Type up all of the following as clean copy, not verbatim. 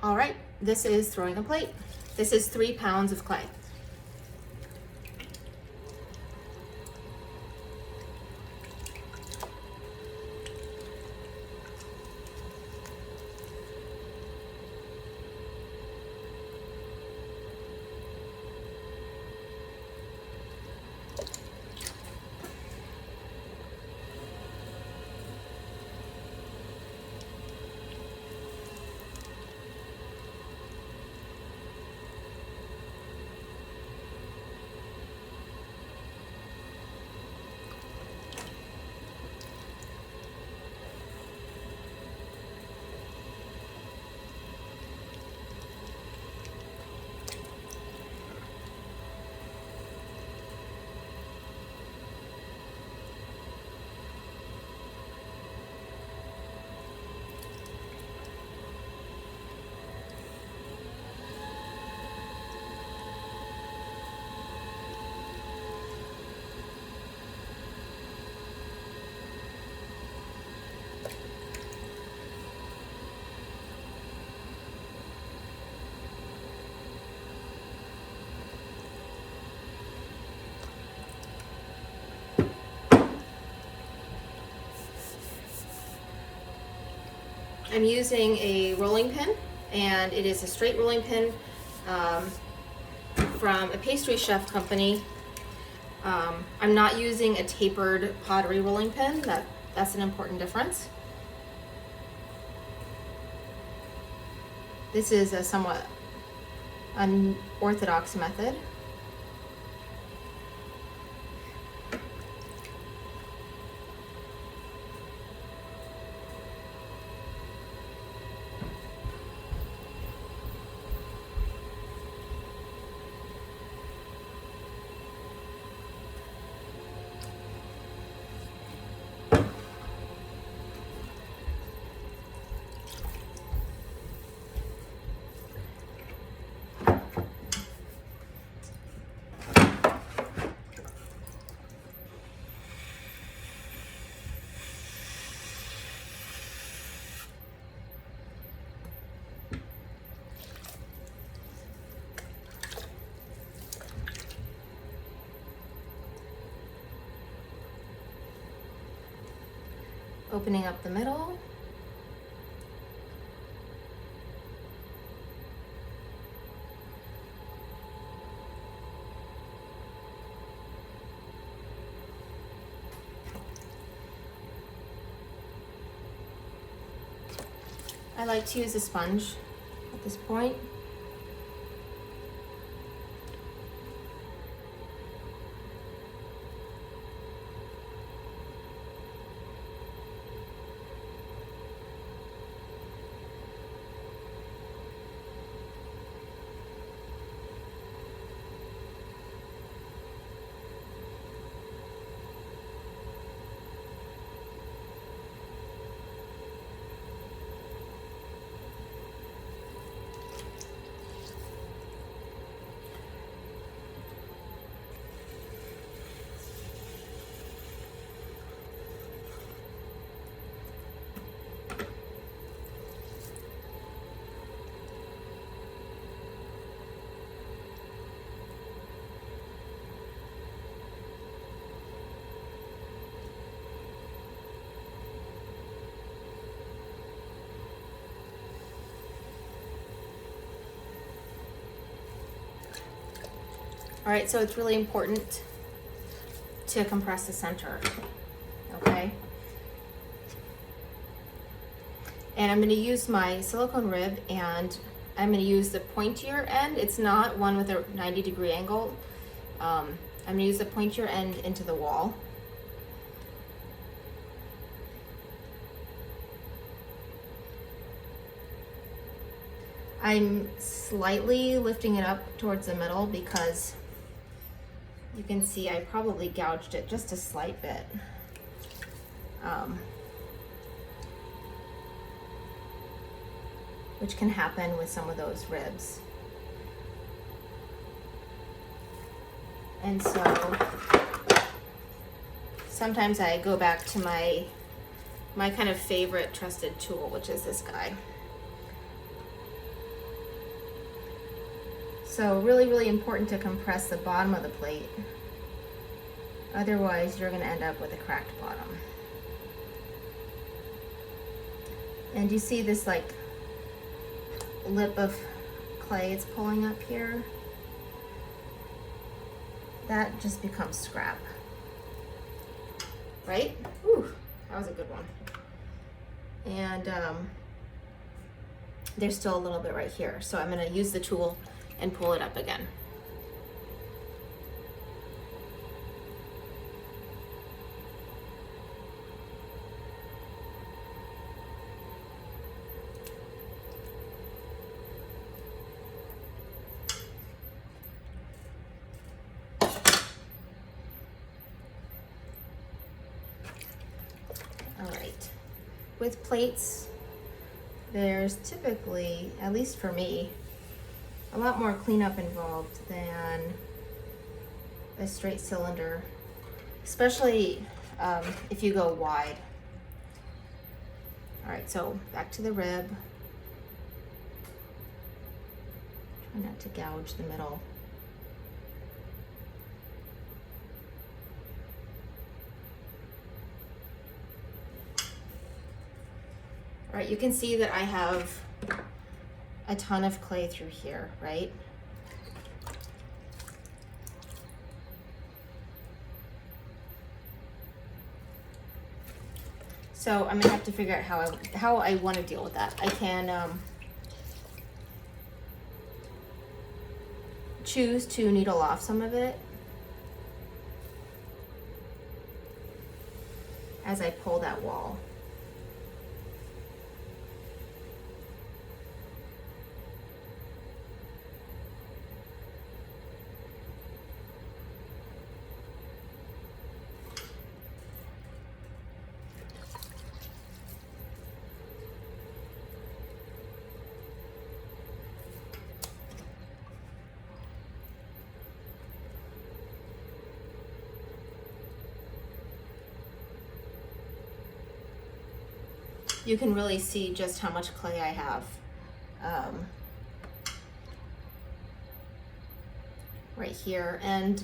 All right, this is throwing a plate. This is 3 pounds of clay. I'm using a rolling pin, and it is a straight rolling pin from a pastry chef company. I'm not using a tapered pottery rolling pin. That's an important difference. This is a somewhat unorthodox method. Opening up the middle. I like to use a sponge at this point. All right, so it's really important to compress the center, okay? And I'm going to use my silicone rib, and I'm going to use the pointier end. It's not one with a 90-degree angle. I'm going to use the pointier end into the wall. I'm slightly lifting it up towards the middle because you can see I probably gouged it just a slight bit. Which can happen with some of those ribs. And so sometimes I go back to my kind of favorite trusted tool, which is this guy. So really, really important to compress the bottom of the plate. Otherwise, you're going to end up with a cracked bottom. And you see this like lip of clay it's pulling up here? That just becomes scrap. Right? Ooh, that was a good one. And there's still a little bit right here. So I'm going to use the tool and pull it up again. All right. With plates, there's typically, at least for me, a lot more cleanup involved than a straight cylinder, especially if you go wide. All right, so back to the rib. Try not to gouge the middle. All right, you can see that I have a ton of clay through here, right? So I'm gonna have to figure out how I want to deal with that. I can choose to needle off some of it as I pull that wall. You can really see just how much clay I have right here. And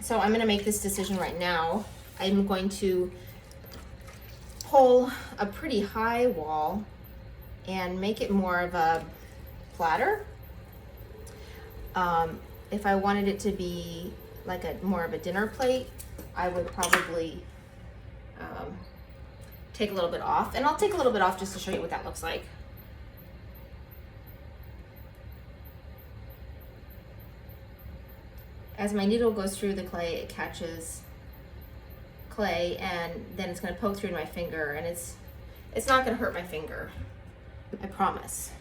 so I'm going to make this decision right now. I'm going to pull a pretty high wall and make it more of a platter. If I wanted it to be like more of a dinner plate, I would probably take a little bit off, and I'll take a little bit off just to show you what that looks like. As my needle goes through the clay, it catches clay, and then it's going to poke through my finger, and it's not going to hurt my finger, I promise.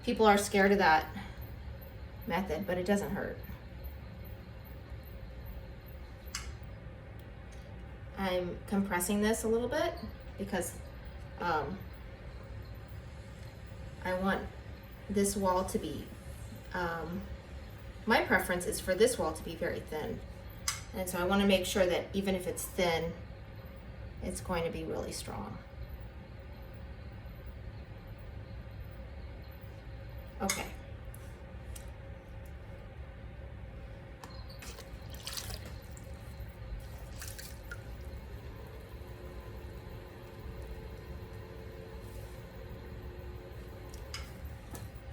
People are scared of that method, but it doesn't hurt. I'm compressing this a little bit because I want this wall to be, my preference is for this wall to be very thin. And so I want to make sure that even if it's thin, it's going to be really strong. Okay.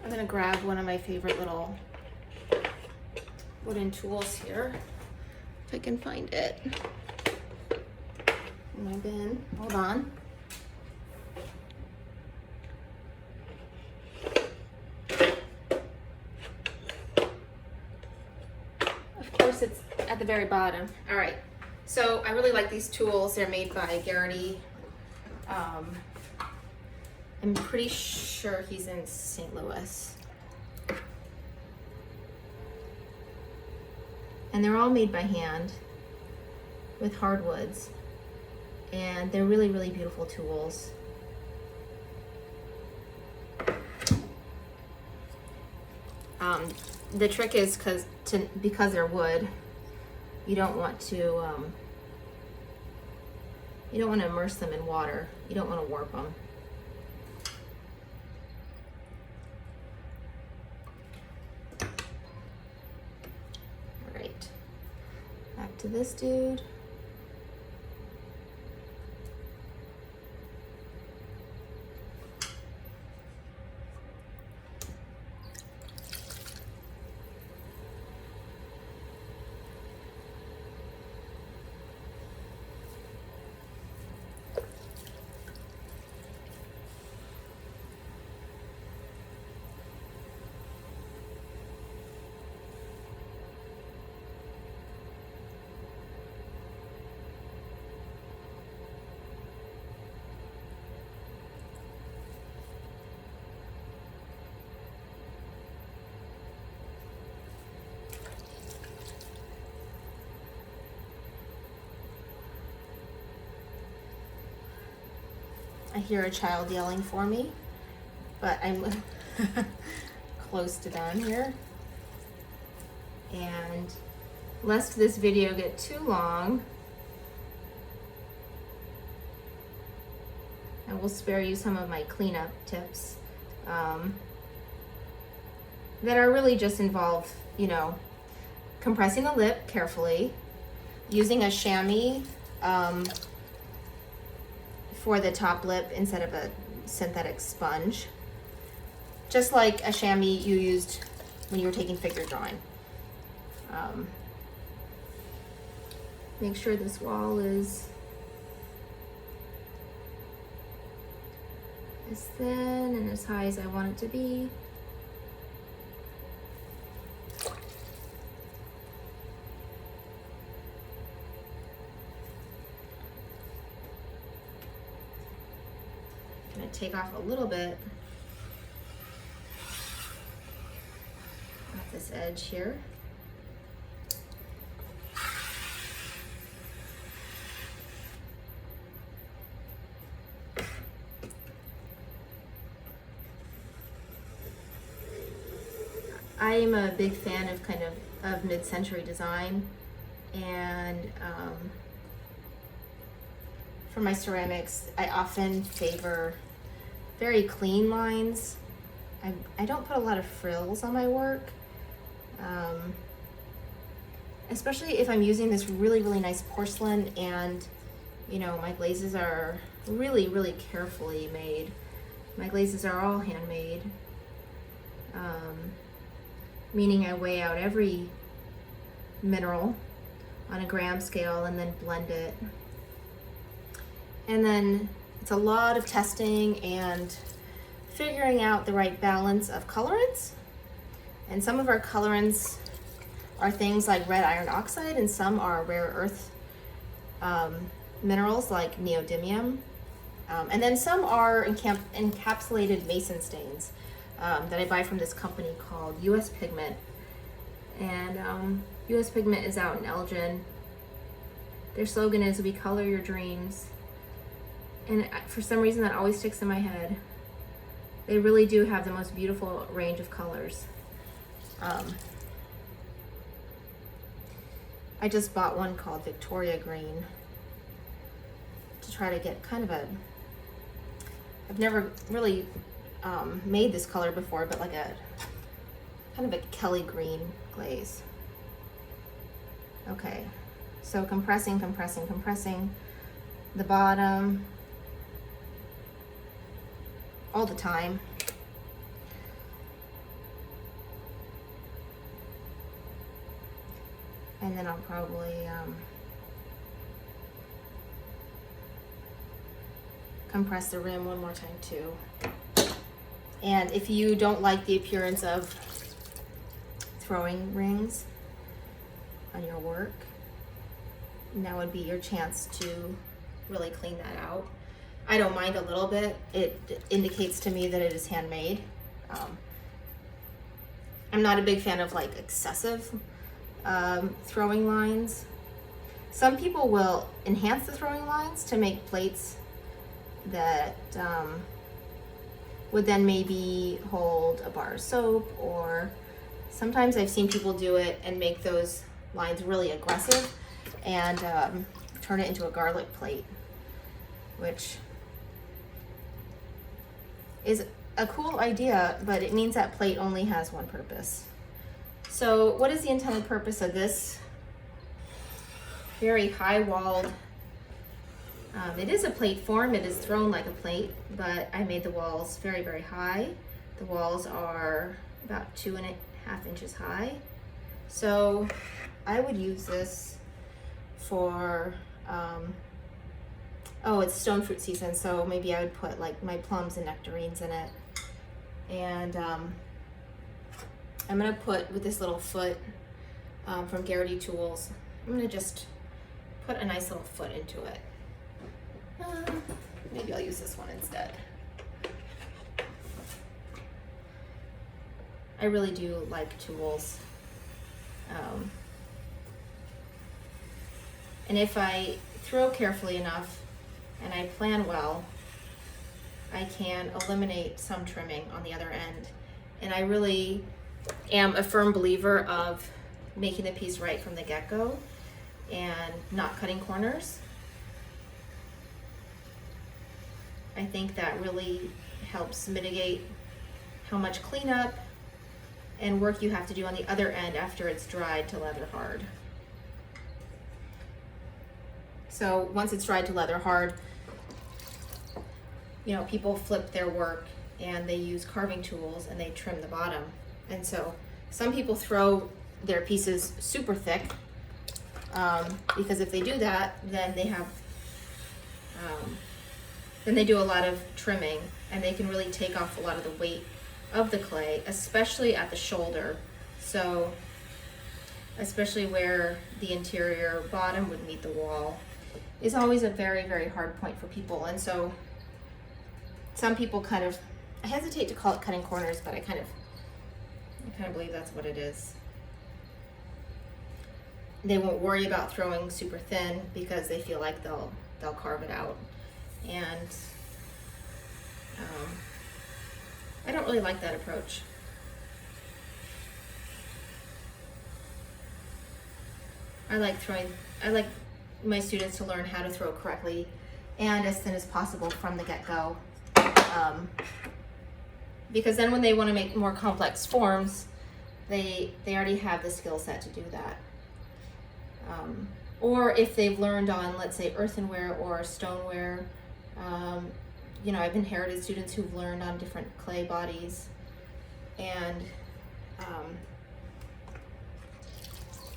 I'm gonna grab one of my favorite little wooden tools here, if I can find it in my bin. Hold on. Of course, it's at the very bottom. All right, so I really like these tools. They're made by Garrity. I'm pretty sure he's in St. Louis. And they're all made by hand with hardwoods. And they're really, really beautiful tools. The trick is because they're wood, you don't want to immerse them in water. You don't want to warp them. to this dude. I hear a child yelling for me, but I'm close to done here. And lest this video get too long, I will spare you some of my cleanup tips that are really just involve, you know, compressing the lip carefully, using a chamois for the top lip instead of a synthetic sponge, just like a chamois you used when you were taking figure drawing. Make sure this wall is as thin and as high as I want it to be. I'm going to take off a little bit off this edge here. I am a big fan of of mid-century design, and for my ceramics, I often favor very clean lines. I don't put a lot of frills on my work, especially if I'm using this really, really nice porcelain, and you know, my glazes are really, really carefully made. My glazes are all handmade. Meaning I weigh out every mineral on a gram scale and then blend it. And then it's a lot of testing and figuring out the right balance of colorants. And some of our colorants are things like red iron oxide, and some are rare earth minerals like neodymium. And then some are encapsulated mason stains that I buy from this company called US Pigment. And US Pigment is out in Elgin. Their slogan is, "We color your dreams." And for some reason that always sticks in my head. They really do have the most beautiful range of colors. I just bought one called Victoria Green to try to get kind of a, I've never really made this color before, but like a kind of a Kelly green glaze. Okay, so compressing the bottom all the time. And then I'll probably compress the rim one more time too. And if you don't like the appearance of throwing rings on your work, now would be your chance to really clean that out. I don't mind a little bit. It indicates to me that it is handmade. I'm not a big fan of like excessive throwing lines. Some people will enhance the throwing lines to make plates that would then maybe hold a bar of soap, or sometimes I've seen people do it and make those lines really aggressive and turn it into a garlic plate, which is a cool idea, but it means that plate only has one purpose. So what is the intended purpose of this very high walled. It is a plate form, it is thrown like a plate, but I made the walls very, very high. The walls are about 2.5 inches high. So I would use this for, oh, it's stone fruit season, so maybe I would put like my plums and nectarines in it. And I'm gonna put, with this little foot from Garrity Tools, I'm gonna just put a nice little foot into it. Maybe I'll use this one instead. I really do like tools. And if I throw carefully enough and I plan well, I can eliminate some trimming on the other end. And I really am a firm believer of making the piece right from the get-go and not cutting corners. I think that really helps mitigate how much cleanup and work you have to do on the other end after it's dried to leather hard. So once it's dried to leather hard, you know, people flip their work and they use carving tools and they trim the bottom. And so some people throw their pieces super thick because if they do that, then they have then they do a lot of trimming and they can really take off a lot of the weight of the clay, especially at the shoulder. So especially where the interior bottom would meet the wall is always a very, very hard point for people. And so some people kind of, I hesitate to call it cutting corners, but I kind of believe that's what it is. They won't worry about throwing super thin because they feel like they'll carve it out. And I don't really like that approach. I like my students to learn how to throw correctly and as thin as possible from the get-go. Because then when they want to make more complex forms, they already have the skill set to do that. Or if they've learned on, let's say, earthenware or stoneware, you know, I've inherited students who've learned on different clay bodies, and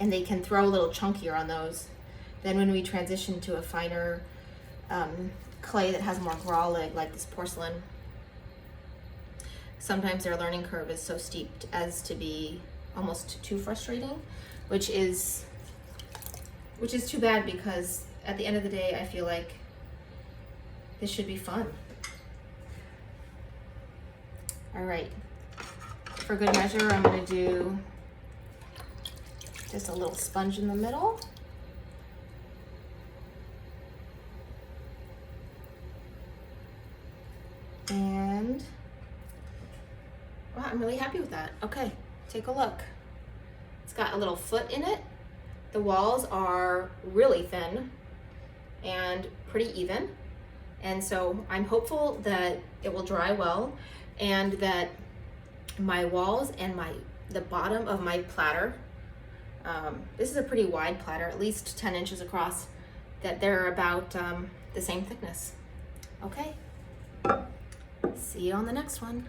they can throw a little chunkier on those. Then when we transition to a finer clay that has more graulig, like this porcelain, sometimes their learning curve is so steep as to be almost too frustrating, which is too bad, because at the end of the day, I feel like this should be fun. All right, for good measure, I'm gonna do just a little sponge in the middle. And wow, I'm really happy with that. Okay, take a look. It's got a little foot in it. The walls are really thin and pretty even. And so I'm hopeful that it will dry well and that my walls and the bottom of my platter, this is a pretty wide platter, at least 10 inches across, that they're about the same thickness. Okay, see you on the next one.